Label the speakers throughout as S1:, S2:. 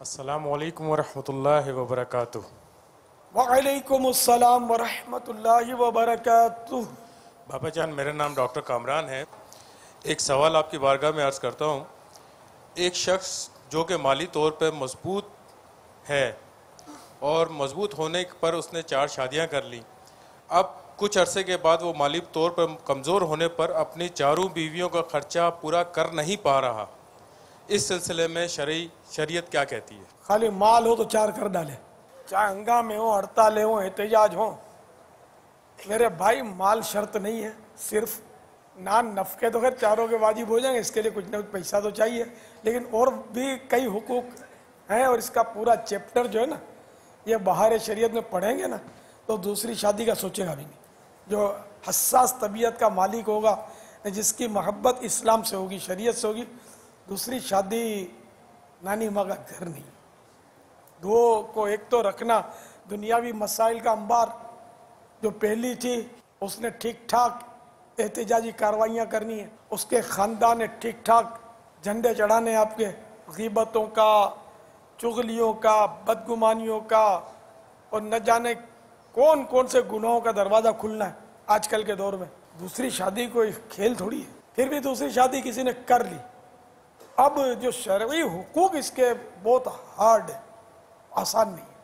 S1: अस्सलामु अलैकुम वरहमतुल्लाहि वबरकातुह।
S2: वालेकुमुस्सलाम वरहमतुल्लाहि वबरकातुह।
S1: बाबा जान, मेरा नाम डॉक्टर कामरान है। एक सवाल आपकी बारगाह में अर्ज़ करता हूँ। एक शख्स जो कि माली तौर पर मजबूत है और मजबूत होने पर उसने 4 शादियाँ कर लीं, अब कुछ अरसे के बाद वो माली तौर पर कमज़ोर होने पर अपनी चारों बीवियों का खर्चा पूरा कर नहीं पा रहा। इस सिलसिले में शरीयत क्या कहती है?
S2: खाली माल हो तो 4 कर डाले, चाहे हंगामे हो, हड़तालें हो, एहतजाज हो। मेरे भाई, माल शर्त नहीं है, सिर्फ नान नफके तो खैर चारों के वाजिब हो जाएंगे, इसके लिए कुछ ना कुछ पैसा तो चाहिए, लेकिन और भी कई हुकूक हैं। और इसका पूरा चैप्टर जो है ना, ये बाहर शरीयत में पढ़ेंगे ना तो दूसरी शादी का सोचेगा भी नहीं। जो हसास तबीयत का मालिक होगा, जिसकी मोहब्बत इस्लाम से होगी, शरीयत से होगी, दूसरी शादी नानी माँ का घर नहीं। दो को एक तो रखना, दुनियावी मसाइल का अंबार जो पहली थी उसने ठीक ठाक एहतजाजी कार्रवाइयाँ करनी है, उसके ख़ानदान ने ठीक ठाक झंडे चढ़ाने, आपके ग़ीबतों का, चुगलियों का, बदगुमानियों का, और न जाने कौन कौन से गुनाहों का दरवाज़ा खुलना है आजकल के दौर में। दूसरी शादी कोई खेल थोड़ी है। फिर भी दूसरी शादी किसी ने कर ली, अब जो शरई हुकूक इसके बहुत हार्ड है, आसान नहीं है,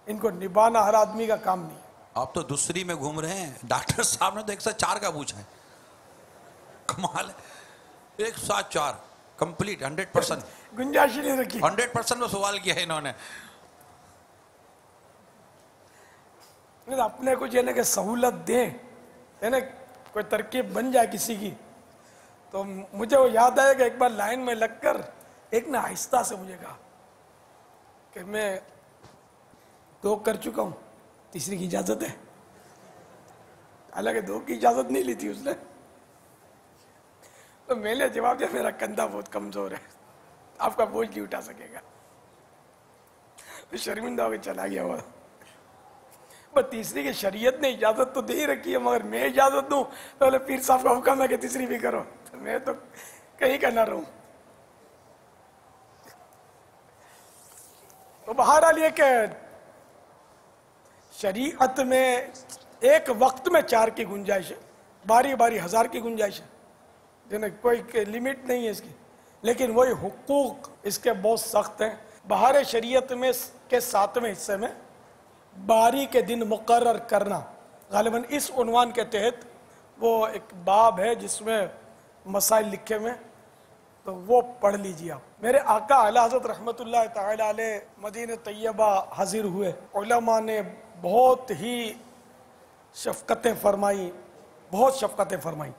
S2: इनको निभाना हर आदमी का काम नहीं है।
S3: आप तो दूसरी में घूम रहे हैं, डॉक्टर साहब ने तो 104 का पूछा है। कमाल है, 104 कंप्लीट 100%।
S2: गुंजाइश ही नहीं रखी,
S3: 100% में सवाल किया है इन्होंने।
S2: अपने को यानी कि सहूलत दें, है ना, कोई तरकीब बन जाए किसी की। तो मुझे वो याद आया कि एक बार लाइन में लगकर एक ने आहिस्ता से मुझे कहा कि मैं 2 कर चुका हूं, तीसरी की इजाजत है। हालांकि 2 की इजाजत नहीं ली थी उसने। तो मैंने जवाब दिया, मेरा कंधा बहुत कमजोर है, आपका बोझ नहीं उठा सकेगा। तो शर्मिंदा होकर चला गया वो। बस तीसरी की शरीयत ने इजाजत तो दे ही रखी है, मगर मैं इजाजत दूं तो बोले पीर साहब का हुक्म है कि तीसरी भी करो, तो मैं तो कहीं का ना रहूं। तो बहरहाल ये कि शरीयत में एक वक्त में 4 की गुंजाइश है, बारी बारी 1000 की गुंजाइश है, जिन्हें कोई लिमिट नहीं है इसकी। लेकिन वही हुकूक इसके बहुत सख्त हैं। बाहर शरीयत में के 7वें हिस्से में बारी के दिन मुकर्रर करना, गालिबन इस उन्वान के तहत वो एक बाब है जिसमें मसाइल लिखे हुए, तो वो पढ़ लीजिए आप। मेरे आका आला हज़रत रहमतुल्लाह तआला अलैह मदीने तैयबा हाजिर हुए। उलमा ने बहुत ही शफ़क़तें फरमाई, बहुत शफ़क़तें फरमाई,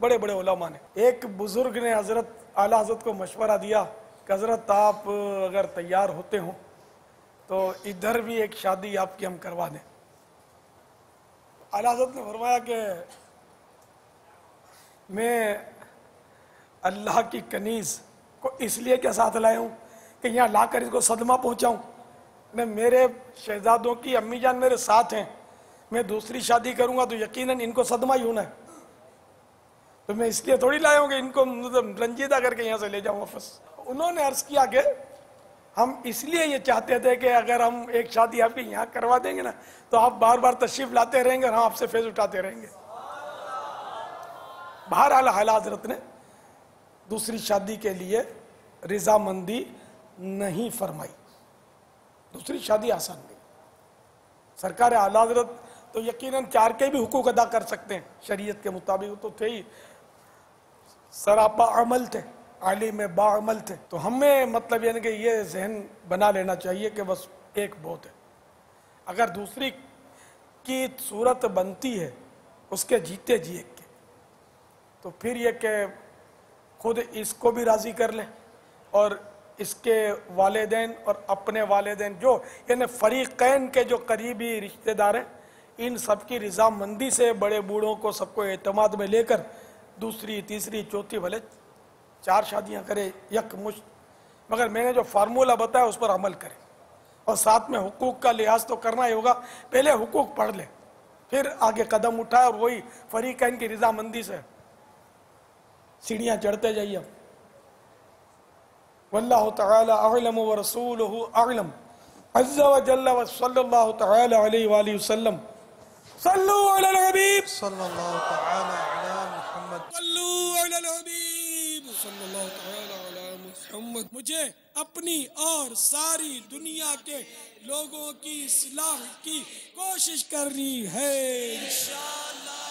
S2: बड़े बड़े उलमा ने। एक बुज़ुर्ग ने हज़रत आला हज़रत को मशवरा दिया कि हज़रत आप अगर तैयार होते हो तो इधर भी एक शादी आपकी हम करवा दें। आला हज़रत ने फरमाया कि मैं अल्लाह की कनीज़ को इसलिए क्या साथ लाया हूँ कि यहाँ लाकर इसको सदमा पहुँचाऊँ। मैं, मेरे शहजादों की अम्मी जान मेरे साथ हैं, मैं दूसरी शादी करूँगा तो यकीनन इनको सदमा ही होना है। तो मैं इसलिए थोड़ी लाया हूँ कि इनको मतलब रंजीदा करके यहाँ से ले जाऊँ वापस। उन्होंने अर्ज़ किया कि हम इसलिए ये चाहते थे कि अगर हम एक शादी आपकी यहाँ करवा देंगे ना तो आप बार बार तशरीफ लाते रहेंगे और हम आपसे फैज़ उठाते रहेंगे। बहरहाल आला हज़रत ने दूसरी शादी के लिए रज़ामंदी नहीं फरमाई। दूसरी शादी आसान नहीं। सरकार आला हज़रत तो यकीनन 4 के भी हुकूक अदा कर सकते हैं शरीयत के मुताबिक, तो थे ही, सरापा अमल थे, आलिम बाअमल थे। तो हमें मतलब यानी कि ये जहन बना लेना चाहिए कि बस एक बहुत है। अगर दूसरी की सूरत बनती है उसके जीते जी एक के, तो फिर ये कि खुद इसको भी राज़ी कर ले और इसके वालिदैन और अपने वालिदैन, जो यानी फ़रीक़ैन के जो करीबी रिश्तेदार हैं, इन सब की रज़ामंदी से बड़े बूढ़ों को सबको एतमाद में लेकर दूसरी, तीसरी, चौथी, भले 4 शादियां करे यकमुश्त, मगर मैंने जो फार्मूला बताया उस पर अमल करें। और साथ में हुकूक का लिहाज तो करना ही होगा, पहले हुकूक पढ़ ले फिर आगे कदम उठाए और वही फ़रीक़ैन की रज़ामंदी से सीढ़ियां चढ़ते जाइए। वल्लाहु तआला अअलम व रसूलुहु अअलम अज़्ज़ा व जल्ला व सल्लल्लाहु तआला अलैहि व आलिहि वसल्लम। सल्लु अलल हबीब
S4: सल्लल्लाहु तआला अला मुहम्मद।
S2: सल्लु अलल हबीब सल्लल्लाहु तआला अला मुहम्मद। मुझे अपनी और सारी दुनिया के लोगों की इस्लाह की कोशिश करनी है इंशाअल्लाह।